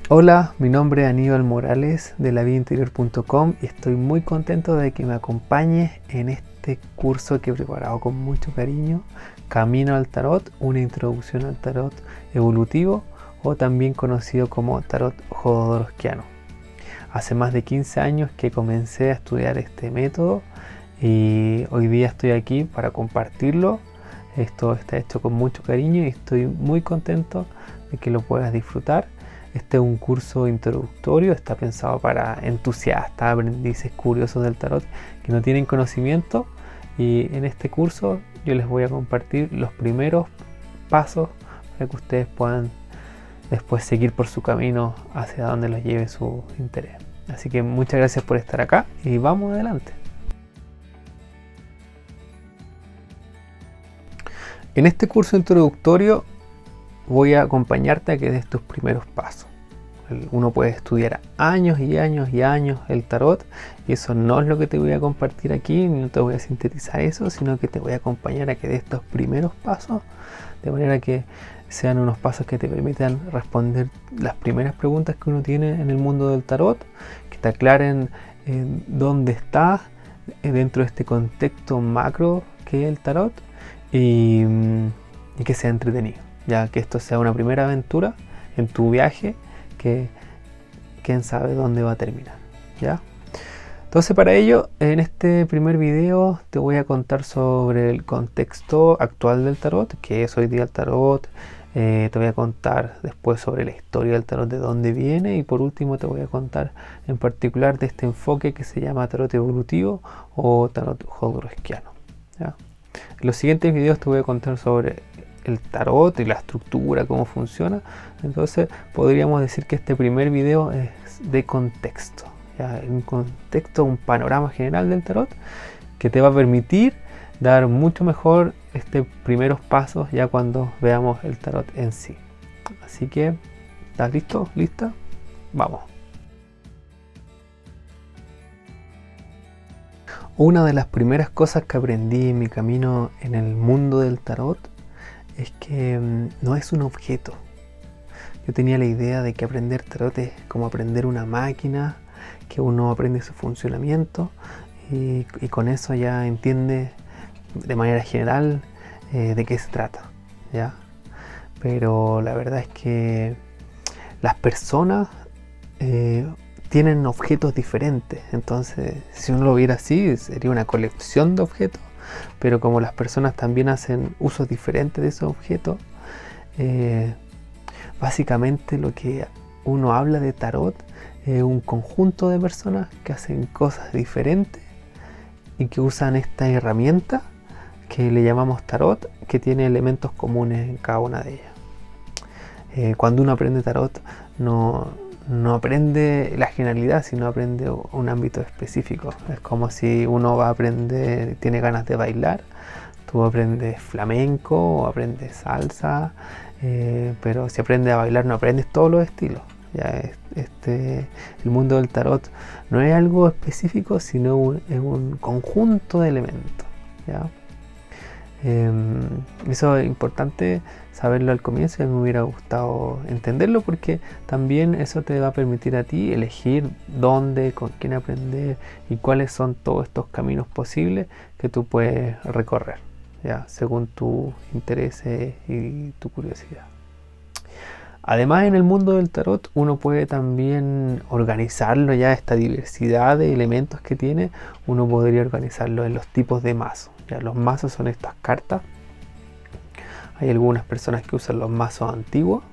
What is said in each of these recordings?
Hola, mi nombre es Aníbal Morales de lavidainterior.com y estoy muy contento de que me acompañes en este curso que he preparado con mucho cariño, Camino al Tarot, una introducción al tarot evolutivo o también conocido como tarot jodorowskiano. Hace más de 15 años que comencé a estudiar este método y hoy día estoy aquí para compartirlo. Esto está hecho con mucho cariño y estoy muy contento de que lo puedas disfrutar. Este es un curso introductorio, está pensado para entusiastas, aprendices, curiosos del tarot que no tienen conocimiento, y en este curso yo les voy a compartir los primeros pasos para que ustedes puedan después seguir por su camino hacia donde los lleve su interés. Así que muchas gracias por estar acá y vamos adelante. En este curso introductorio voy a acompañarte a que des tus primeros pasos. Uno puede estudiar años y años y años el tarot, y eso no es lo que te voy a compartir aquí, no te voy a sintetizar eso, sino que te voy a acompañar a que des estos primeros pasos, de manera que sean unos pasos que te permitan responder las primeras preguntas que uno tiene en el mundo del tarot, que te aclaren dónde estás dentro de este contexto macro que es el tarot, y que sea entretenido, ya que esto sea una primera aventura en tu viaje que quién sabe dónde va a terminar, ¿ya? Entonces, para ello, en este primer video te voy a contar sobre el contexto actual del tarot, que es hoy día el tarot. Te voy a contar después sobre la historia del tarot, de dónde viene, y por último te voy a contar en particular de este enfoque que se llama tarot evolutivo o tarot jodorowskiano, ¿ya? En los siguientes videos te voy a contar sobre el tarot y la estructura, cómo funciona. Entonces podríamos decir que este primer video es de contexto, ¿ya? Un contexto, un panorama general del tarot que te va a permitir dar mucho mejor estos primeros pasos ya cuando veamos el tarot en sí. Así que, ¿estás listo? ¿Lista? Vamos. Una de las primeras cosas que aprendí en mi camino en el mundo del tarot es que no es un objeto. Yo tenía la idea de que aprender tarot es como aprender una máquina, que uno aprende su funcionamiento y con eso ya entiende de manera general de qué se trata, ¿ya? Pero la verdad es que las personas tienen objetos diferentes, entonces si uno lo viera así sería una colección de objetos, pero como las personas también hacen usos diferentes de esos objetos, básicamente lo que uno habla de tarot es un conjunto de personas que hacen cosas diferentes y que usan esta herramienta que le llamamos tarot, que tiene elementos comunes en cada una de ellas. Cuando uno aprende tarot no aprende la generalidad, sino aprende un ámbito específico. Es como si uno va a aprender, tiene ganas de bailar, tú aprendes flamenco o aprendes salsa, pero si aprendes a bailar no aprendes todos los estilos. Ya el mundo del tarot no es algo específico, sino es un conjunto de elementos, ¿ya? Eso es importante saberlo al comienzo, y a mí me hubiera gustado entenderlo, porque también eso te va a permitir a ti elegir dónde, con quién aprender y cuáles son todos estos caminos posibles que tú puedes recorrer, ¿ya? Según tus intereses y tu curiosidad. Además, en el mundo del tarot uno puede también organizarlo, ya esta diversidad de elementos que tiene, uno podría organizarlo en los tipos de mazos. Ya, los mazos son estas cartas. Hay algunas personas que usan los mazos antiguos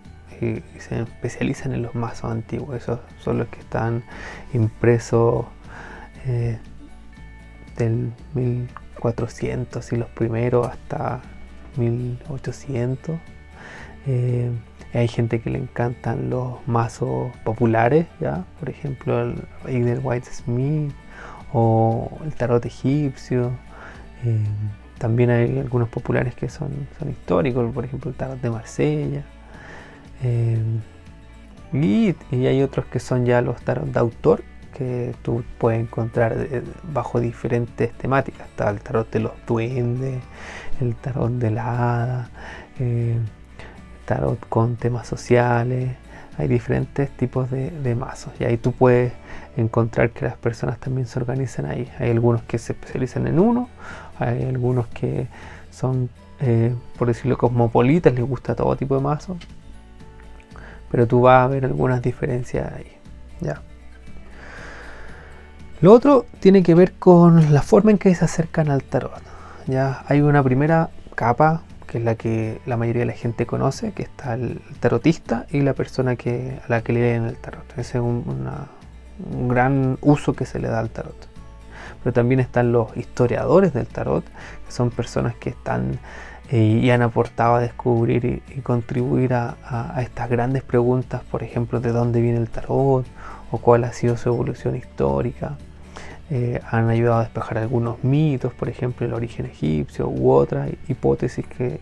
y se especializan en los mazos antiguos. Esos son los que están impresos del 1400 y los primeros hasta 1800. Hay gente que le encantan los mazos populares, ¿ya? Por ejemplo el Rider-Waite-Smith o el tarot egipcio. También hay algunos populares que son históricos, por ejemplo el tarot de Marsella. Y hay otros que son ya los tarot de autor, que tú puedes encontrar bajo diferentes temáticas. Está el tarot de los duendes, el tarot de la hada, tarot con temas sociales. hay diferentes tipos de mazos, y ahí tú puedes encontrar que las personas también se organizan ahí. Hay algunos que se especializan en uno, hay algunos que son, por decirlo, cosmopolitas, les gusta todo tipo de mazos, pero tú vas a ver algunas diferencias ahí, ¿ya? Lo otro tiene que ver con la forma en que se acercan al tarot. Ya hay una primera capa, que es la que la mayoría de la gente conoce, que está el tarotista y la persona a la que le leen el tarot. Ese es un gran uso que se le da al tarot. Pero también están los historiadores del tarot, que son personas que están y han aportado a descubrir y contribuir a estas grandes preguntas, por ejemplo, de dónde viene el tarot o cuál ha sido su evolución histórica. Han ayudado a despejar algunos mitos, por ejemplo el origen egipcio u otras hipótesis que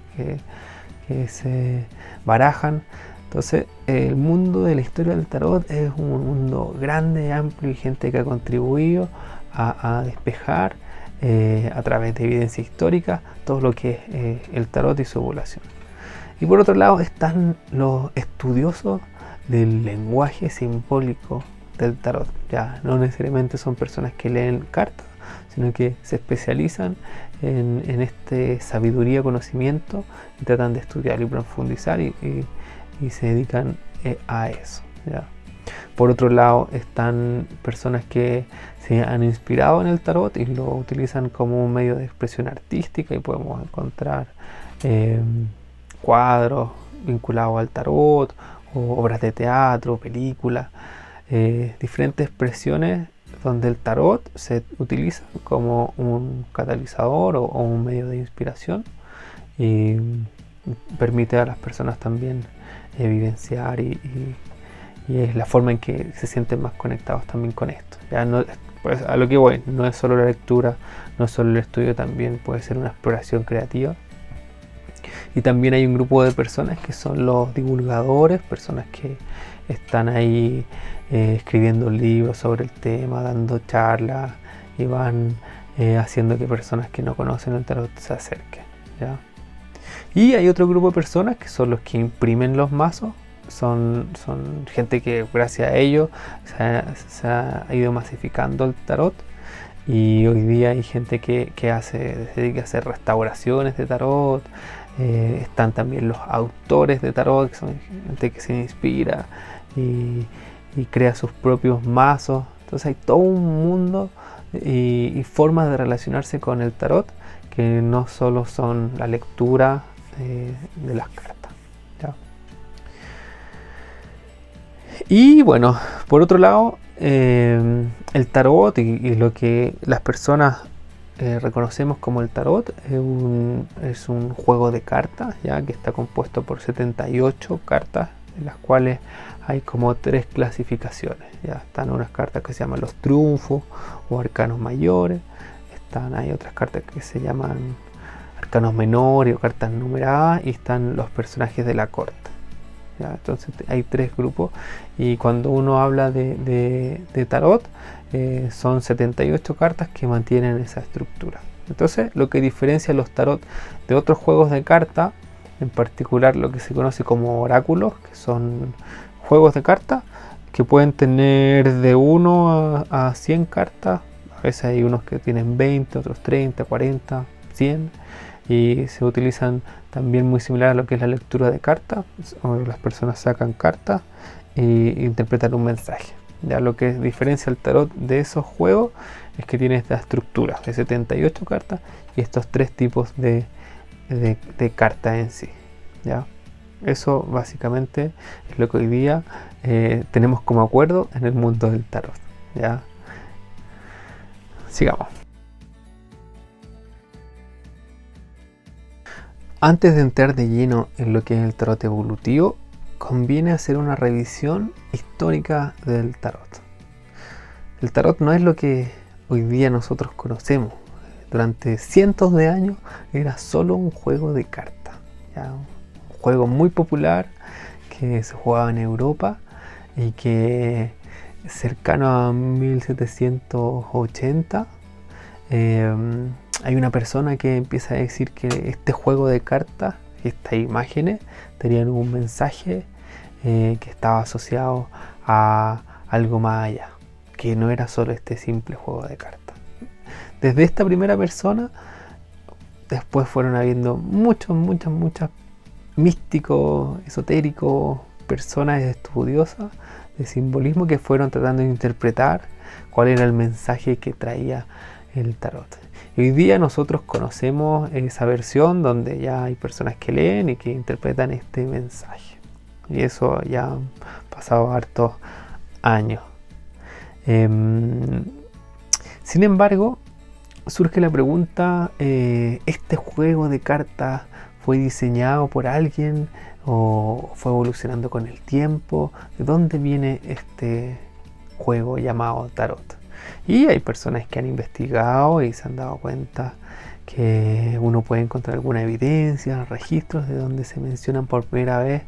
se barajan. Entonces el mundo de la historia del tarot es un mundo grande, amplio, y gente que ha contribuido a despejar a través de evidencia histórica todo lo que es el tarot y su evolución. Y por otro lado están los estudiosos del lenguaje simbólico del tarot. Ya no necesariamente son personas que leen cartas, sino que se especializan en este sabiduría, conocimiento, y tratan de estudiar y profundizar y se dedican a eso, ¿ya? Por otro lado están personas que se han inspirado en el tarot y lo utilizan como un medio de expresión artística, y podemos encontrar cuadros vinculados al tarot, o obras de teatro, películas, diferentes expresiones donde el tarot se utiliza como un catalizador o un medio de inspiración, y permite a las personas también vivenciar y es la forma en que se sienten más conectados también con esto. Ya no, pues a lo que voy, no es solo la lectura, no es solo el estudio, también puede ser una exploración creativa. Y también hay un grupo de personas que son los divulgadores, personas que están ahí escribiendo libros sobre el tema, dando charlas, y van haciendo que personas que no conocen el tarot se acerquen, ¿ya? Y hay otro grupo de personas que son los que imprimen los mazos. Son gente que gracias a ellos se ha ido masificando el tarot, y hoy día hay gente que se dedica a hacer restauraciones de tarot. Están también los autores de tarot, que son gente que se inspira y crea sus propios mazos. Entonces hay todo un mundo y formas de relacionarse con el tarot que no solo son la lectura de las cartas, ¿ya? Y bueno, por otro lado, el tarot y lo que las personas reconocemos como el tarot es un juego de cartas, ya que está compuesto por 78 cartas, en las cuales hay como 3 clasificaciones. Ya están unas cartas que se llaman los triunfos o arcanos mayores, hay otras cartas que se llaman arcanos menores o cartas numeradas, y están los personajes de la corte. ¿Ya? Entonces hay 3 grupos, y cuando uno habla de tarot, son 78 cartas que mantienen esa estructura. Entonces lo que diferencia los tarot de otros juegos de cartas, en particular lo que se conoce como oráculos, que son juegos de cartas que pueden tener de 1 a 100 cartas. A veces hay unos que tienen 20, otros 30, 40, 100, y se utilizan también muy similar a lo que es la lectura de cartas. Las personas sacan cartas e interpretan un mensaje. Ya lo que diferencia el tarot de esos juegos es que tiene esta estructura de 78 cartas y estos 3 tipos de cartas en sí, ¿ya? Eso básicamente es lo que hoy día tenemos como acuerdo en el mundo del tarot, ¿ya? Sigamos. Antes de entrar de lleno en lo que es el tarot evolutivo, conviene hacer una revisión histórica del tarot. El tarot no es lo que hoy día nosotros conocemos. Durante cientos de años era solo un juego de cartas, ¿ya? Un juego muy popular que se jugaba en Europa y que cercano a 1780 hay una persona que empieza a decir que este juego de cartas, estas imágenes, tenían un mensaje que estaba asociado a algo más allá, que no era solo este simple juego de cartas. Desde esta primera persona, después fueron habiendo muchos místicos, esotéricos, personas estudiosas de simbolismo que fueron tratando de interpretar cuál era el mensaje que traía el tarot. Y hoy día nosotros conocemos esa versión donde ya hay personas que leen y que interpretan este mensaje. Y eso ya han pasado hartos años. Sin embargo, surge la pregunta, ¿este juego de cartas fue diseñado por alguien o fue evolucionando con el tiempo? ¿De dónde viene este juego llamado tarot? Y hay personas que han investigado y se han dado cuenta que uno puede encontrar alguna evidencia, registros de donde se mencionan por primera vez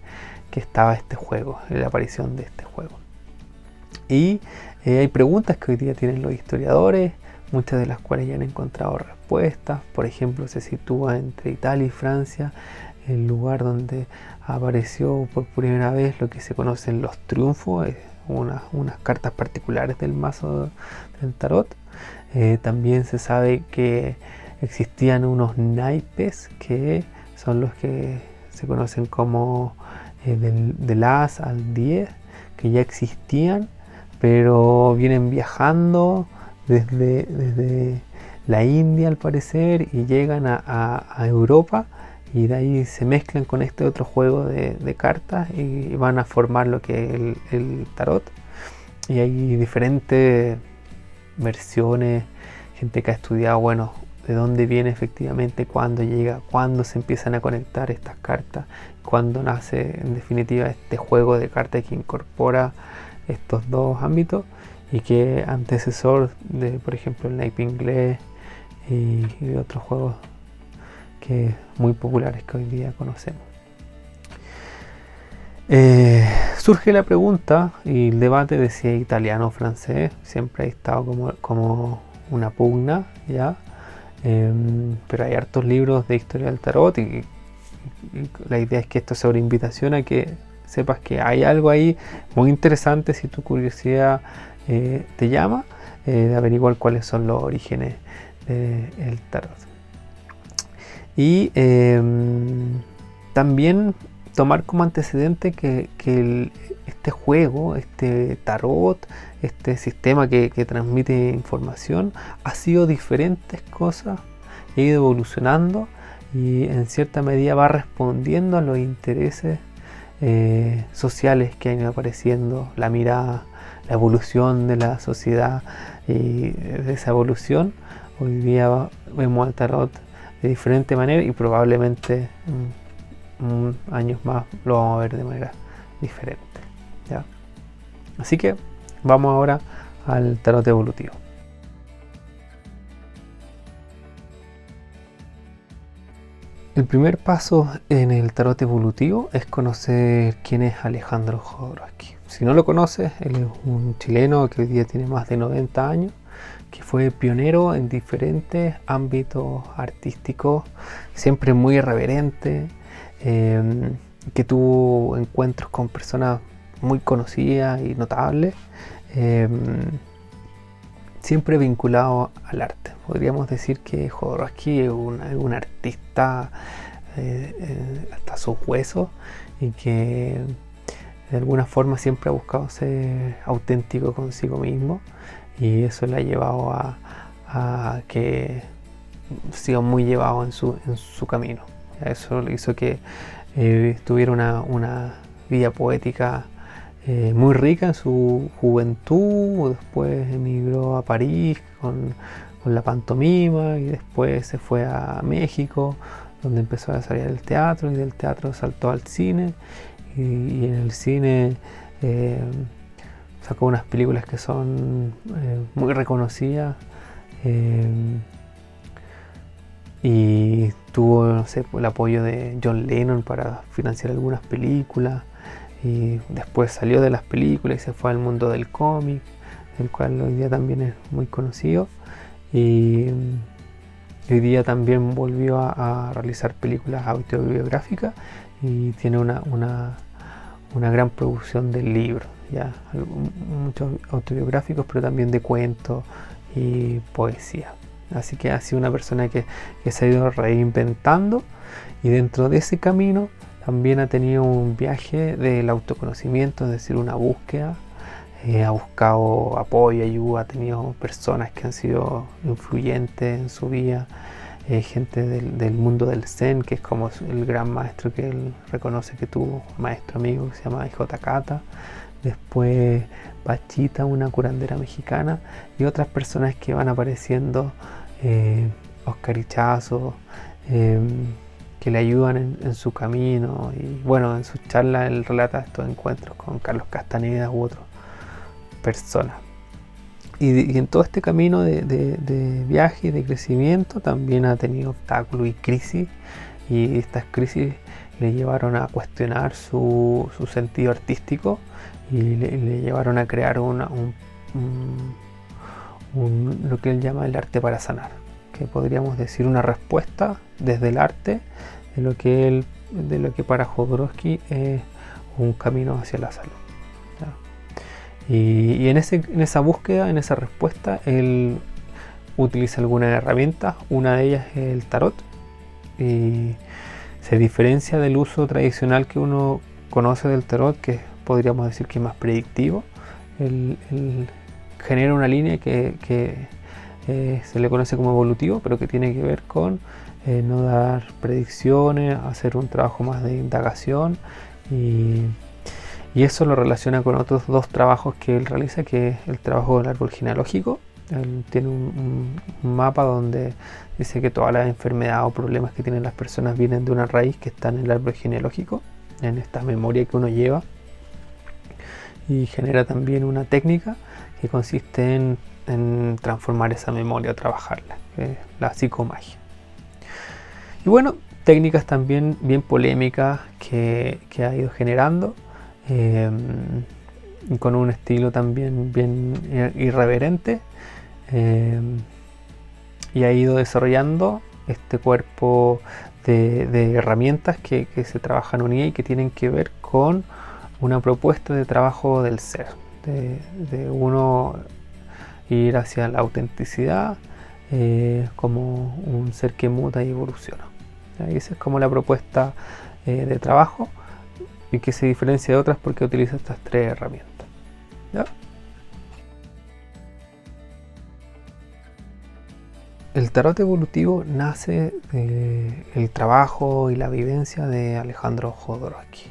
que estaba este juego, la aparición de este juego. Y hay preguntas que hoy día tienen los historiadores, muchas de las cuales ya han encontrado respuestas. Por ejemplo, se sitúa entre Italia y Francia, el lugar donde apareció por primera vez lo que se conocen los triunfos, unas cartas particulares del mazo del tarot. También se sabe que existían unos naipes que son los que se conocen como del as al 10, que ya existían, pero vienen viajando desde la India al parecer y llegan a Europa, y de ahí se mezclan con este otro juego de cartas y van a formar lo que es el tarot. Y hay diferentes versiones, gente que ha estudiado, bueno, de dónde viene efectivamente, cuándo llega, cuándo se empiezan a conectar estas cartas, cuándo nace en definitiva este juego de cartas que incorpora estos dos ámbitos, y que antecesor de, por ejemplo, el naipe inglés y de otros juegos que muy populares que hoy día conocemos. Surge la pregunta y el debate de si es italiano o francés. Siempre ha estado como una pugna, ¿ya? Pero hay hartos libros de historia del tarot y la idea es que esto sea una invitación a que sepas que hay algo ahí muy interesante si tu curiosidad te llama, de averiguar cuáles son los orígenes del tarot. Y también tomar como antecedente que este juego, este tarot, este sistema que transmite información, ha sido diferentes cosas, ha ido evolucionando y en cierta medida va respondiendo a los intereses sociales que han ido apareciendo, la mirada, la evolución de la sociedad, y de esa evolución hoy día vemos al tarot de diferente manera y probablemente años más lo vamos a ver de manera diferente, ¿ya? Así que vamos ahora al tarot evolutivo. El primer paso en el tarot evolutivo es conocer quién es Alejandro Jodorowsky. Si no lo conoces, él es un chileno que hoy día tiene más de 90 años, que fue pionero en diferentes ámbitos artísticos, siempre muy irreverente, que tuvo encuentros con personas muy conocidas y notables, siempre vinculado al arte. Podríamos decir que Jodorowsky es un artista hasta sus huesos, y que de alguna forma siempre ha buscado ser auténtico consigo mismo, y eso le ha llevado a que siga muy llevado en su camino. Eso le hizo que tuviera una vida poética muy rica en su juventud. Después emigró a París con la pantomima, y después se fue a México, donde empezó a desarrollar el teatro, y del teatro saltó al cine, y en el cine sacó unas películas que son muy reconocidas, y tuvo, no sé, el apoyo de John Lennon para financiar algunas películas, y después salió de las películas y se fue al mundo del cómic, el cual hoy día también es muy conocido, y hoy día también volvió a realizar películas autobiográficas, y tiene una una gran producción de libros, ya muchos autobiográficos, pero también de cuentos y poesía. Así que ha sido una persona que se ha ido reinventando, y dentro de ese camino también ha tenido un viaje del autoconocimiento, es decir, una búsqueda. Ha buscado apoyo, ayuda, ha tenido personas que han sido influyentes en su vida, gente del mundo del Zen, que es como el gran maestro que él reconoce que tuvo, maestro amigo, que se llama J. Kata. Después Pachita, una curandera mexicana, y otras personas que van apareciendo, Oscar Ichazo, que le ayudan en su camino. Y bueno, en sus charlas él relata estos encuentros con Carlos Castaneda u otros personas. Y en todo este camino de viaje y de crecimiento también ha tenido obstáculos y crisis, y estas crisis le llevaron a cuestionar su sentido artístico, y le llevaron a crear lo que él llama el arte para sanar, que podríamos decir una respuesta desde el arte de lo que para Jodorowsky es un camino hacia la salud. Y en esa búsqueda, en esa respuesta, él utiliza algunas herramientas. Una de ellas es el tarot, y se diferencia del uso tradicional que uno conoce del tarot, que podríamos decir que es más predictivo. Él genera una línea que se le conoce como evolutivo, pero que tiene que ver con no dar predicciones, hacer un trabajo más de indagación, y eso lo relaciona con otros dos trabajos que él realiza, que es el trabajo del árbol genealógico. Él tiene un mapa donde dice que todas las enfermedades o problemas que tienen las personas vienen de una raíz que está en el árbol genealógico, en esta memoria que uno lleva, y genera también una técnica que consiste en transformar esa memoria o trabajarla, que es la psicomagia. Y bueno, técnicas también bien polémicas que ha ido generando, con un estilo también bien irreverente, y ha ido desarrollando este cuerpo de herramientas que se trabajan unidas y que tienen que ver con una propuesta de trabajo del ser, de uno ir hacia la autenticidad, como un ser que muta y evoluciona. Y esa es como la propuesta de trabajo, y que se diferencia de otras porque utiliza estas tres herramientas. ¿Ya? El tarot evolutivo nace del trabajo y la vivencia de Alejandro Jodorowsky.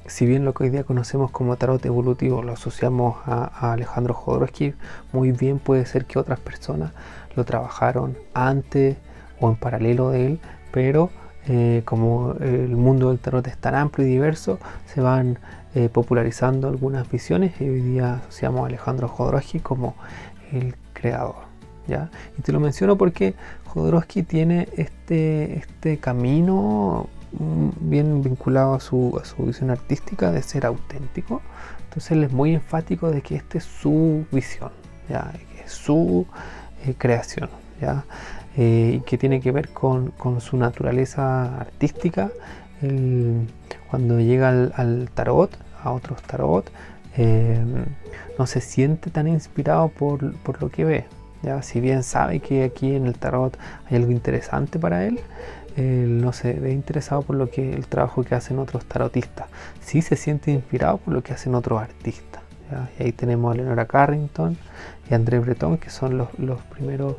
Si bien lo que hoy día conocemos como tarot evolutivo lo asociamos a Alejandro Jodorowsky, muy bien puede ser que otras personas lo trabajaron antes o en paralelo de él, pero como el mundo del tarot es tan amplio y diverso, se van popularizando algunas visiones, y hoy día asociamos a Alejandro Jodorowsky como el creador, ¿ya? Y te lo menciono porque Jodorowsky tiene este camino bien vinculado a su visión artística de ser auténtico. Entonces él es muy enfático de que esta es su visión, ¿ya? Que es su creación, ¿ya? Y que tiene que ver con su naturaleza artística. Cuando llega al tarot, a otros tarot, no se siente tan inspirado por lo que ve, ¿ya? Si bien sabe que aquí en el tarot hay algo interesante para él, no se ve interesado por el trabajo que hacen otros tarotistas. Sí se siente inspirado por lo que hacen otros artistas, ¿ya? Y ahí tenemos a Leonora Carrington y André Breton, que son los primeros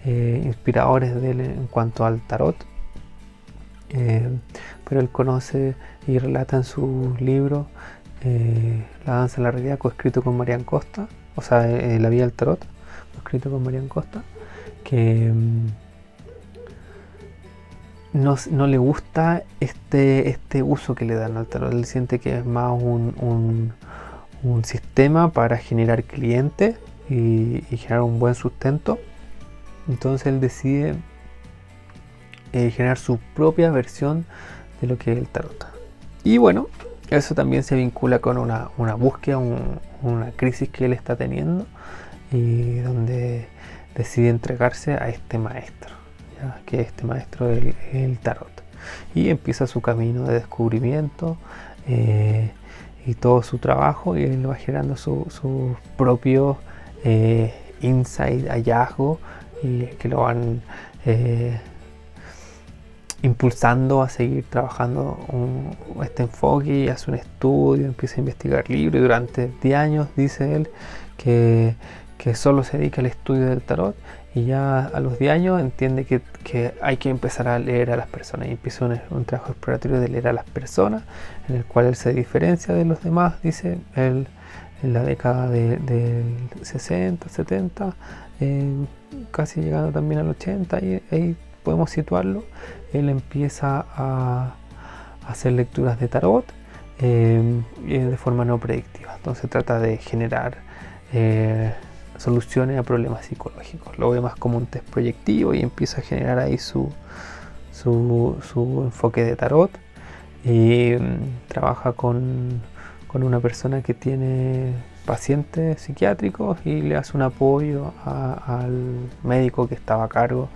inspiradores de él en cuanto al tarot. Pero él conoce y relata en sus libros La danza de la realidad, coescrito con Marian Costa, o sea, La vida del tarot, coescrito con Marian Costa, que no le gusta este uso que le dan al tarot. Él siente que es más un sistema para generar clientes y generar un buen sustento. Entonces él decide generar su propia versión de lo que es el tarot. Y bueno, eso también se vincula con una búsqueda, una crisis que él está teniendo, y donde decide entregarse a este maestro, ¿ya? Que este maestro es el tarot, y empieza su camino de descubrimiento, y todo su trabajo, y él va generando su propio insight, hallazgo, y que lo van impulsando a seguir trabajando este enfoque, y hace un estudio, empieza a investigar libros, y durante 10 años dice él que solo se dedica al estudio del tarot, y ya a los 10 años entiende que hay que empezar a leer a las personas, y empieza un trabajo exploratorio de leer a las personas, en el cual él se diferencia de los demás, dice él, en la década del 60, 70, casi llegando también al 80, ahí podemos situarlo. Él empieza a hacer lecturas de tarot de forma no predictiva, entonces trata de generar soluciones a problemas psicológicos, lo ve más como un test proyectivo, y empieza a generar ahí su enfoque de tarot, y trabaja con una persona que tiene pacientes psiquiátricos, y le hace un apoyo al médico que estaba a cargo.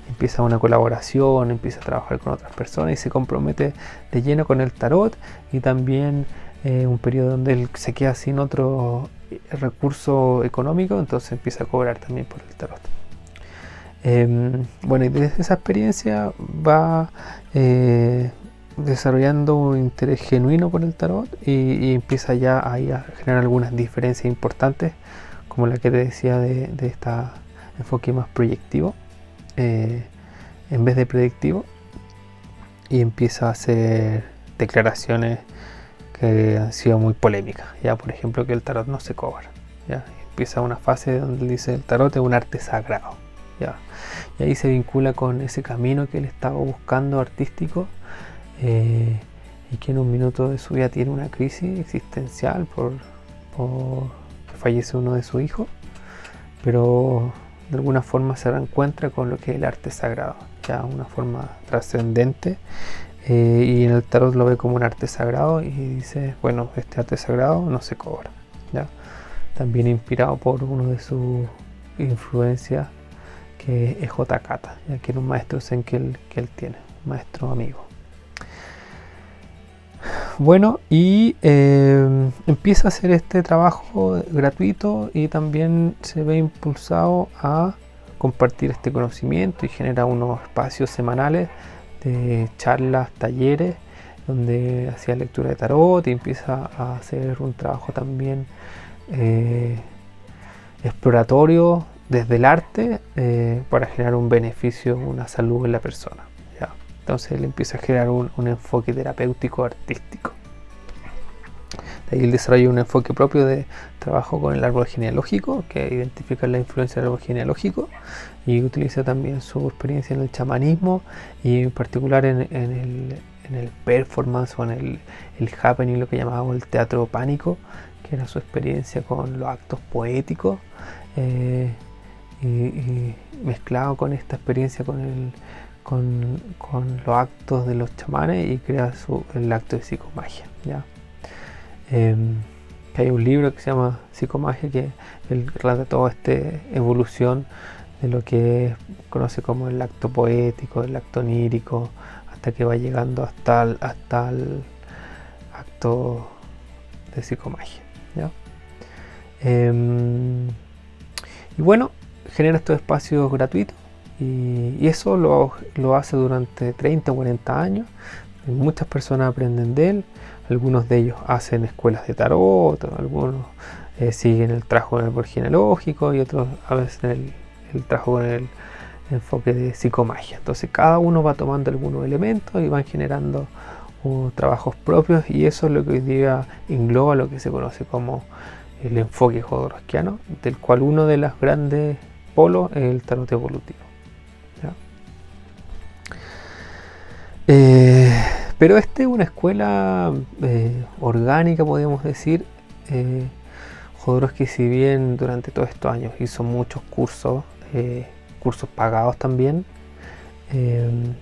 Empieza una colaboración, empieza a trabajar con otras personas y se compromete de lleno con el tarot, y también un periodo donde él se queda sin otro recurso económico, entonces empieza a cobrar también por el tarot. Bueno, y desde esa experiencia va desarrollando un interés genuino por el tarot, y empieza ya ahí a generar algunas diferencias importantes, como la que te decía de este enfoque más proyectivo en vez de predictivo, y empieza a hacer declaraciones que han sido muy polémicas, ya, por ejemplo, que el tarot no se cobra, ya. Empieza una fase donde dice el tarot es un arte sagrado, ya. Y ahí se vincula con ese camino que él estaba buscando artístico, y que en un minuto de su vida tiene una crisis existencial por que fallece uno de sus hijos, pero de alguna forma se reencuentra con lo que es el arte sagrado, ya una forma trascendente, y en el tarot lo ve como un arte sagrado, y dice, bueno, este arte sagrado no se cobra, ya. También inspirado por uno de sus influencias, que es J. Kata, ya, que era un maestro zen que él tiene, un maestro amigo. Bueno, y empieza a hacer este trabajo gratuito, y también se ve impulsado a compartir este conocimiento, y genera unos espacios semanales de charlas, talleres, donde hacía lectura de tarot, y empieza a hacer un trabajo también exploratorio desde el arte, para generar un beneficio, una salud en la persona, ¿ya? Entonces él empieza a generar un enfoque terapéutico artístico. De ahí él desarrolla un enfoque propio de trabajo con el árbol genealógico, que identifica la influencia del árbol genealógico, y utiliza también su experiencia en el chamanismo, y en particular en el performance, o en el happening, lo que llamábamos el teatro pánico, que era su experiencia con los actos poéticos, y mezclado con esta experiencia con los actos de los chamanes, y crea el acto de psicomagia, ¿ya? Que hay un libro que se llama Psicomagia, que él relata toda esta evolución de lo que conoce como el acto poético, el acto onírico, hasta que va llegando hasta el acto de psicomagia, ¿ya? Y bueno, genera estos espacios gratuitos, y eso lo hace durante 30 o 40 años. Muchas personas aprenden de él, algunos de ellos hacen escuelas de tarot, algunos siguen el trabajo con el árbol genealógico, y otros a veces el trabajo con el enfoque de psicomagia. Entonces cada uno va tomando algunos elementos y van generando trabajos propios, y eso es lo que hoy día engloba lo que se conoce como el enfoque jodorowskiano, del cual uno de los grandes polos es el tarot evolutivo, ¿ya? Pero esta es una escuela orgánica, podríamos decir. Jodorowsky, si bien durante todos estos años hizo muchos cursos pagados también,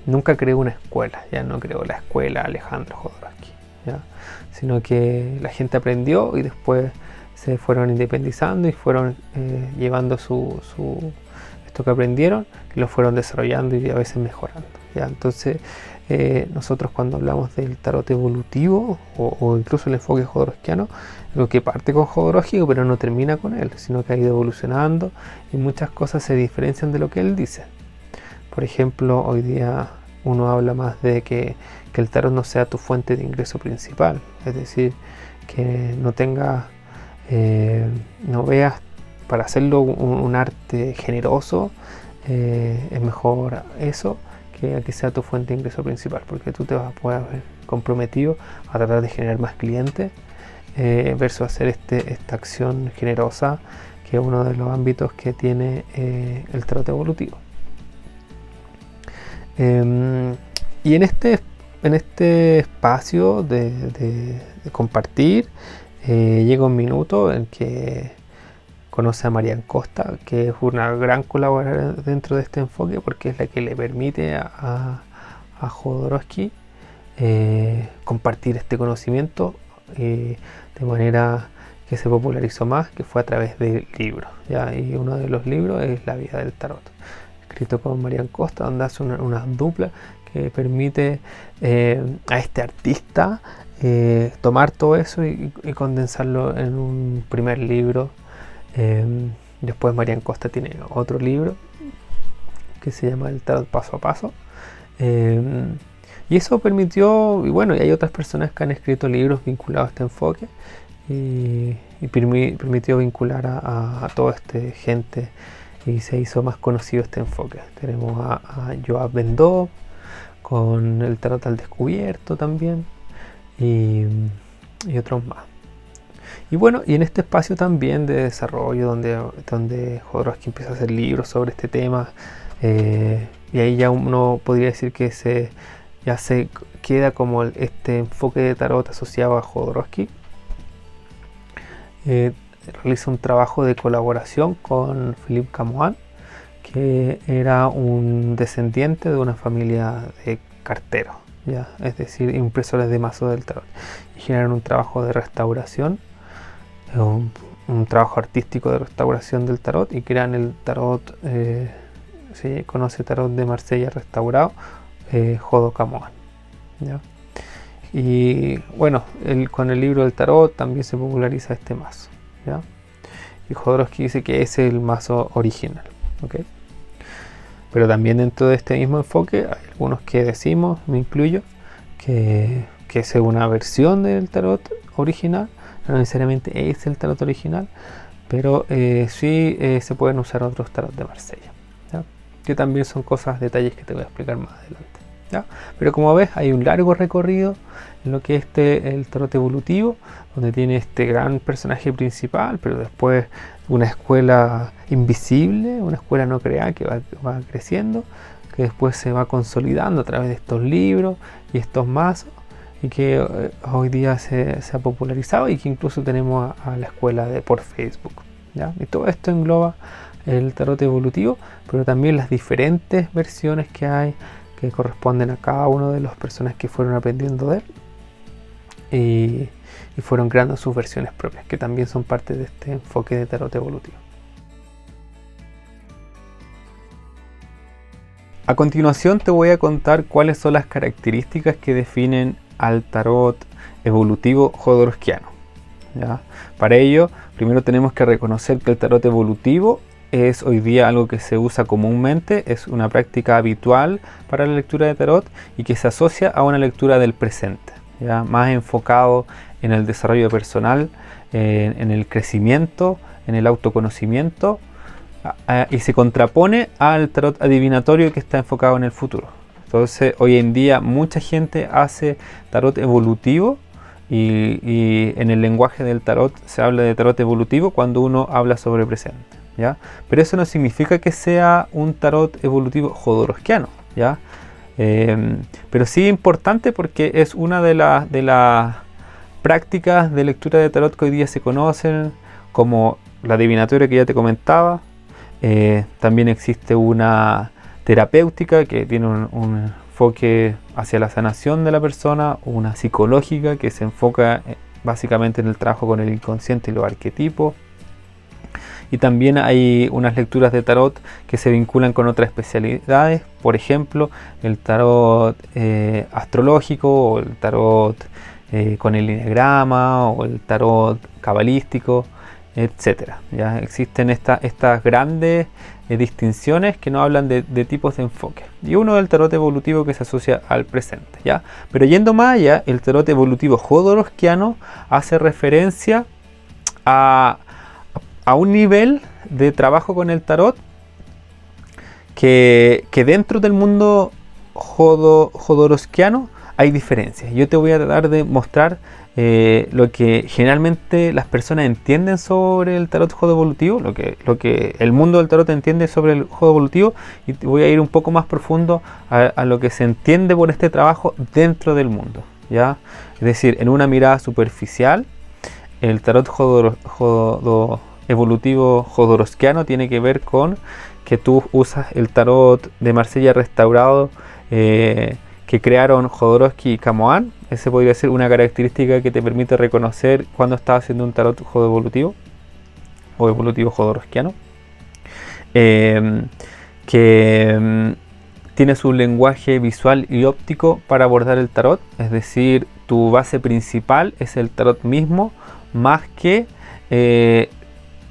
nunca creó una escuela, ya no creó la escuela Alejandro Jodorowsky, ¿ya? Sino que la gente aprendió, y después se fueron independizando, y fueron llevando esto que aprendieron, y lo fueron desarrollando y a veces mejorando. ¿ya? Entonces, nosotros cuando hablamos del tarot evolutivo o incluso el enfoque jodorowskiano, lo que parte con Jodorowsky pero no termina con él, sino que ha ido evolucionando y muchas cosas se diferencian de lo que él dice. Por ejemplo, hoy día uno habla más de que el tarot no sea tu fuente de ingreso principal, es decir, que no tengas, no veas, para hacerlo un arte generoso, es mejor eso que sea tu fuente de ingreso principal, porque tú te vas a poder ver comprometido a tratar de generar más clientes versus hacer esta acción generosa, que es uno de los ámbitos que tiene el tarot evolutivo. Y en este espacio de compartir, llega un minuto en que conoce a Marian Costa, que es una gran colaboradora dentro de este enfoque, porque es la que le permite a Jodorowsky compartir este conocimiento de manera que se popularizó más, que fue a través de libros, ¿ya? Y uno de los libros es La vida del tarot, escrito con Marian Costa, donde hace una dupla que permite a este artista tomar todo eso y condensarlo en un primer libro. Después Marian Costa tiene otro libro que se llama El tarot paso a paso, y eso permitió, y bueno, y hay otras personas que han escrito libros vinculados a este enfoque y permitió vincular a toda esta gente y se hizo más conocido este enfoque. Tenemos a Joab Bendó con el tarot al descubierto también y otros más. Y bueno, y en este espacio también de desarrollo donde Jodorowsky empieza a hacer libros sobre este tema, y ahí ya uno podría decir que ya se queda como este enfoque de tarot asociado a Jodorowsky. Realiza un trabajo de colaboración con Philippe Camoin, que era un descendiente de una familia de carteros, ¿ya? Es decir, impresores de mazo del tarot, y generan un trabajo de restauración, un trabajo artístico de restauración del tarot, y crean el tarot, se conoce tarot de Marsella restaurado, Jodo Camoin, ¿ya? Y bueno, con el libro del tarot también se populariza este mazo, ¿ya? Y Jodorowsky dice que ese es el mazo original, ¿okay? Pero también dentro de este mismo enfoque hay algunos que decimos, me incluyo, que es una versión del tarot original, no necesariamente es el tarot original, pero sí se pueden usar otros tarot de Marsella, ¿ya? Que también son cosas, detalles que te voy a explicar más adelante, ¿ya? Pero como ves, hay un largo recorrido en lo que es el tarot evolutivo, donde tiene este gran personaje principal, pero después una escuela invisible, una escuela no creada que va creciendo, que después se va consolidando a través de estos libros y estos mazos, y que hoy día se ha popularizado, y que incluso tenemos a la escuela por Facebook, ¿ya? Y todo esto engloba el tarot evolutivo, pero también las diferentes versiones que hay, que corresponden a cada una de las personas que fueron aprendiendo de él y fueron creando sus versiones propias, que también son parte de este enfoque de tarot evolutivo. A continuación te voy a contar cuáles son las características que definen al tarot evolutivo jodorowskiano, ¿ya? Para ello, primero tenemos que reconocer que el tarot evolutivo es hoy día algo que se usa comúnmente, es una práctica habitual para la lectura de tarot y que se asocia a una lectura del presente, ¿ya? Más enfocado en el desarrollo personal, en el crecimiento, en el autoconocimiento, y se contrapone al tarot adivinatorio que está enfocado en el futuro. Entonces hoy en día mucha gente hace tarot evolutivo y en el lenguaje del tarot se habla de tarot evolutivo cuando uno habla sobre presente, ¿ya? Pero eso no significa que sea un tarot evolutivo jodorowskiano, ¿ya? Pero sí importante porque es una de las prácticas de lectura de tarot que hoy día se conocen, como la adivinatoria que ya te comentaba. También existe una terapéutica que tiene un enfoque hacia la sanación de la persona, una psicológica que se enfoca básicamente en el trabajo con el inconsciente y los arquetipos, y también hay unas lecturas de tarot que se vinculan con otras especialidades, por ejemplo el tarot astrológico, o el tarot con el enneagrama, o el tarot cabalístico, etcétera. Ya existen estas grandes distinciones que nos hablan de tipos de enfoque, y uno del tarot evolutivo que se asocia al presente, ¿ya? Pero yendo más allá, el tarot evolutivo jodorowskiano hace referencia a un nivel de trabajo con el tarot que dentro del mundo jodorowskiano hay diferencias. Yo te voy a tratar de mostrar lo que generalmente las personas entienden sobre el tarot jodo evolutivo, lo que el mundo del tarot entiende sobre el jodo evolutivo, y voy a ir un poco más profundo a lo que se entiende por este trabajo dentro del mundo, ¿ya? Es decir, en una mirada superficial, el tarot jodo evolutivo jodorowskiano tiene que ver con que tú usas el tarot de Marsella restaurado que crearon Jodorowsky y Camoán. Ese podría ser una característica que te permite reconocer cuando estás haciendo un tarot jodo evolutivo o evolutivo jodorowskiano, que tienes un lenguaje visual y óptico para abordar el tarot, es decir, tu base principal es el tarot mismo, más que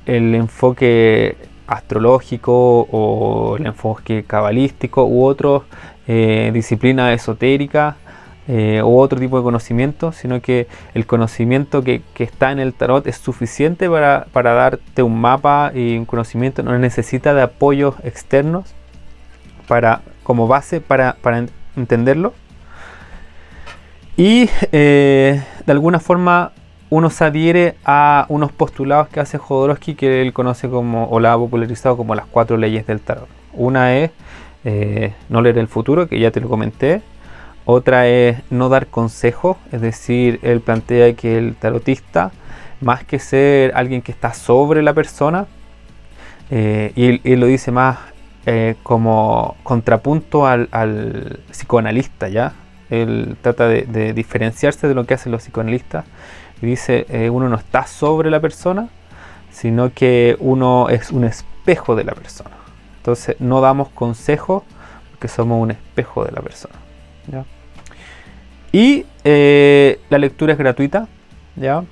el enfoque astrológico o el enfoque cabalístico u otras disciplinas esotéricas u otro tipo de conocimiento, sino que el conocimiento que está en el tarot es suficiente para darte un mapa y un conocimiento, no necesita de apoyos externos como base para entenderlo. Y de alguna forma uno se adhiere a unos postulados que hace Jodorowsky, que él conoce como, o la ha popularizado como, las 4 leyes del tarot. Una es no leer el futuro, que ya te lo comenté. Otra es no dar consejos, es decir, él plantea que el tarotista, más que ser alguien que está sobre la persona, y él lo dice más como contrapunto al psicoanalista, ¿ya? Él trata de diferenciarse de lo que hacen los psicoanalistas y dice, uno no está sobre la persona, sino que uno es un espejo de la persona. Entonces no damos consejos porque somos un espejo de la persona, ¿ya? Y la lectura es gratuita, ¿ya?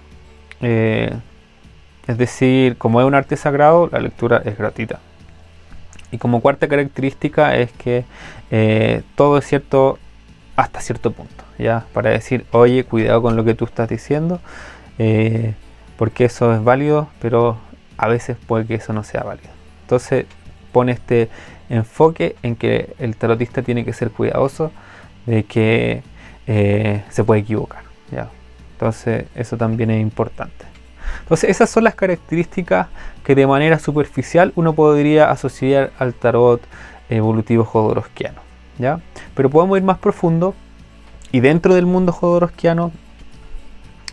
Es decir, como es un arte sagrado, la lectura es gratuita. Y como cuarta característica es que todo es cierto hasta cierto punto, ¿ya? Para decir, oye, cuidado con lo que tú estás diciendo, porque eso es válido, pero a veces puede que eso no sea válido. Entonces pone este enfoque en que el tarotista tiene que ser cuidadoso de que se puede equivocar, ¿ya? Entonces eso también es importante. Entonces esas son las características que de manera superficial uno podría asociar al tarot evolutivo jodorowskiano, ¿ya? Pero podemos ir más profundo, y dentro del mundo jodorowskiano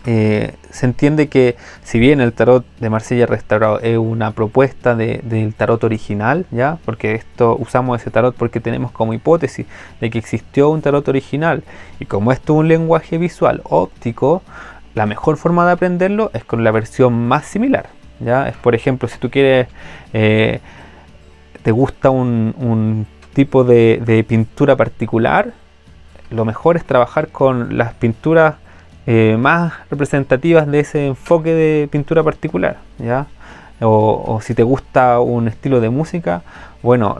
se entiende que si bien el tarot de Marsella restaurado es una propuesta del tarot original, ¿ya? Porque esto usamos ese tarot porque tenemos como hipótesis de que existió un tarot original, y como esto es un lenguaje visual óptico, la mejor forma de aprenderlo es con la versión más similar, ¿ya? Es, por ejemplo, si tú quieres, te gusta un tipo de pintura particular, lo mejor es trabajar con las pinturas más representativas de ese enfoque de pintura particular, ¿ya? O si te gusta un estilo de música, bueno,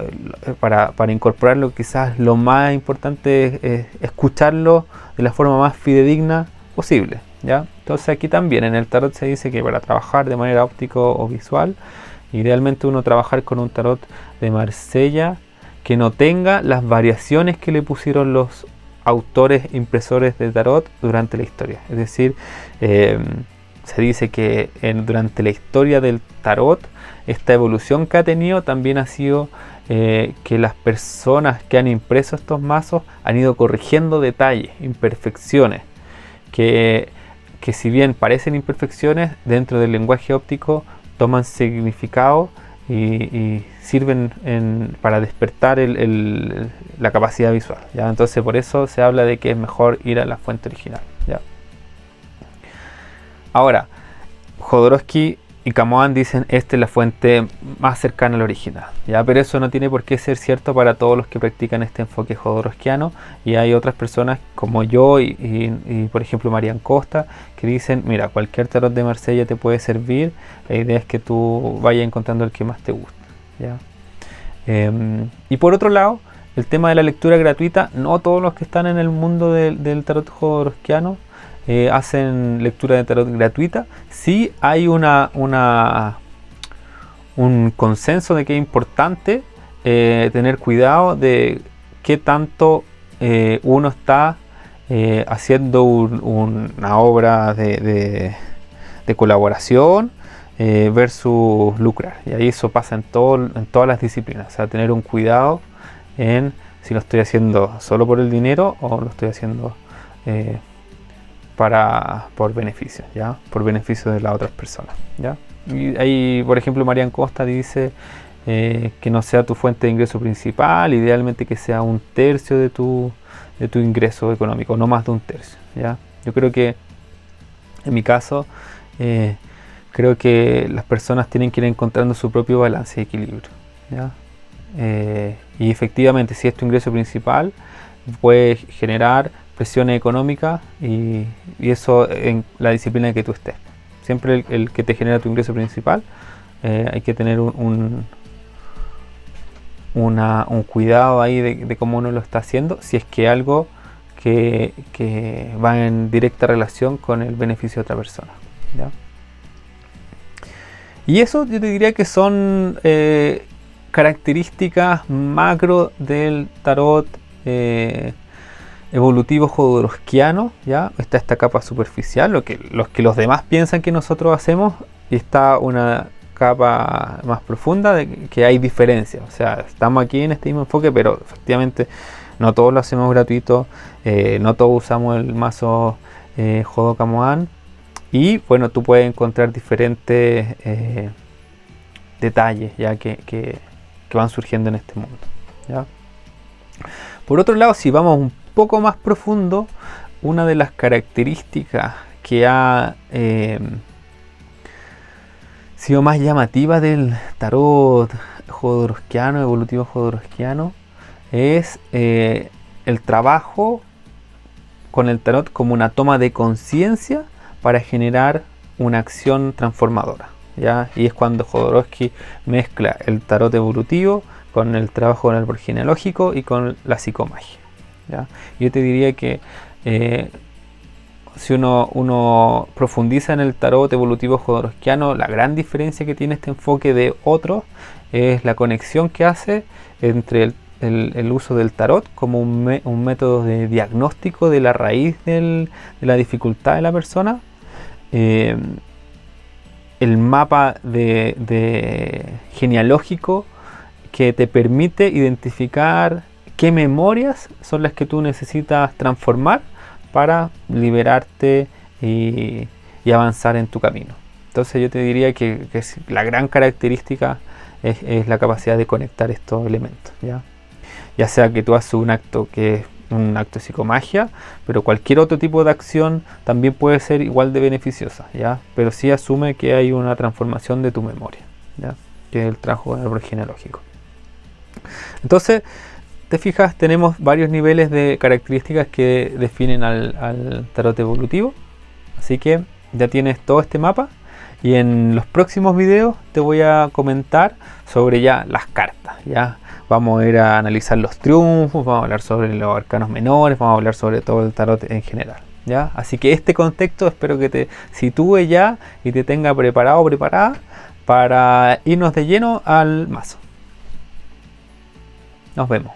para incorporarlo quizás lo más importante es escucharlo de la forma más fidedigna posible, ¿ya? Entonces aquí también en el tarot se dice que para trabajar de manera óptica o visual, idealmente uno trabajar con un tarot de Marsella que no tenga las variaciones que le pusieron los autores impresores de tarot durante la historia. Es decir, se dice que durante la historia del tarot, esta evolución que ha tenido también ha sido que las personas que han impreso estos mazos han ido corrigiendo detalles, imperfecciones, que si bien parecen imperfecciones, dentro del lenguaje óptico toman significado y sirven para despertar la capacidad visual, ¿ya? Entonces por eso se habla de que es mejor ir a la fuente original, ¿ya? Ahora, Jodorowsky y Camoán dicen esta es la fuente más cercana al original, ¿ya? Pero eso no tiene por qué ser cierto para todos los que practican este enfoque jodorowskiano, y hay otras personas como yo y por ejemplo Marian Costa que dicen mira, cualquier tarot de Marsella te puede servir, la idea es que tú vayas encontrando el que más te gusta, ¿ya? Y por otro lado, el tema de la lectura gratuita, no todos los que están en el mundo del tarot jodorowskiano hacen lectura de tarot gratuita. Sí hay un consenso de que es importante tener cuidado de qué tanto uno está haciendo una obra de colaboración versus lucrar. Y ahí eso pasa en todas las disciplinas. O sea, tener un cuidado en si lo estoy haciendo solo por el dinero o lo estoy haciendo por beneficio, ¿ya? Por beneficio de las otras personas, ¿ya? Y ahí, por ejemplo, Marian Costa dice que no sea tu fuente de ingreso principal, idealmente que sea 1/3 de tu ingreso económico, no más de 1/3, ¿ya? Yo creo que, en mi caso, creo que las personas tienen que ir encontrando su propio balance y equilibrio, ¿ya? Y efectivamente, si es tu ingreso principal, puede generar presiones económicas y eso en la disciplina en que tú estés. Siempre el que te genera tu ingreso principal, hay que tener un cuidado ahí de cómo uno lo está haciendo, si es que algo que va en directa relación con el beneficio de otra persona, ¿ya? Y eso yo te diría que son características macro del tarot evolutivo jodorowskiano, ¿ya? Está esta capa superficial, los demás piensan que nosotros hacemos, y está una capa más profunda de que hay diferencias. O sea, estamos aquí en este mismo enfoque, pero efectivamente no todos lo hacemos gratuito, no todos usamos el mazo Jodo-Camoán, y bueno, tú puedes encontrar diferentes detalles ya que van surgiendo en este mundo, ¿ya? Por otro lado, si vamos un poco más profundo, una de las características que ha sido más llamativa del tarot jodorowskiano, evolutivo jodorowskiano, es el trabajo con el tarot como una toma de conciencia para generar una acción transformadora, ¿ya? Y es cuando Jodorowsky mezcla el tarot evolutivo con el trabajo con el árbol genealógico y con la psicomagia, ¿ya? Yo te diría que si uno profundiza en el tarot evolutivo jodorowskiano, la gran diferencia que tiene este enfoque de otros es la conexión que hace entre el uso del tarot como un método de diagnóstico de la raíz de la dificultad de la persona, el mapa de genealógico que te permite identificar qué memorias son las que tú necesitas transformar para liberarte y avanzar en tu camino. Entonces yo te diría que la gran característica es la capacidad de conectar estos elementos, ya sea que tú haces un acto que es un acto de psicomagia, pero cualquier otro tipo de acción también puede ser igual de beneficiosa, ¿ya? Pero sí asume que hay una transformación de tu memoria, ¿ya? Que es el trabajo del árbol genealógico. Entonces, te fijas, tenemos varios niveles de características que definen al tarot evolutivo, así que ya tienes todo este mapa, y en los próximos videos te voy a comentar sobre ya las cartas, ¿ya? Vamos a ir a analizar los triunfos, vamos a hablar sobre los arcanos menores, vamos a hablar sobre todo el tarot en general, ¿ya? Así que este contexto espero que te sitúe ya y te tenga preparado o preparada para irnos de lleno al mazo. Nos vemos.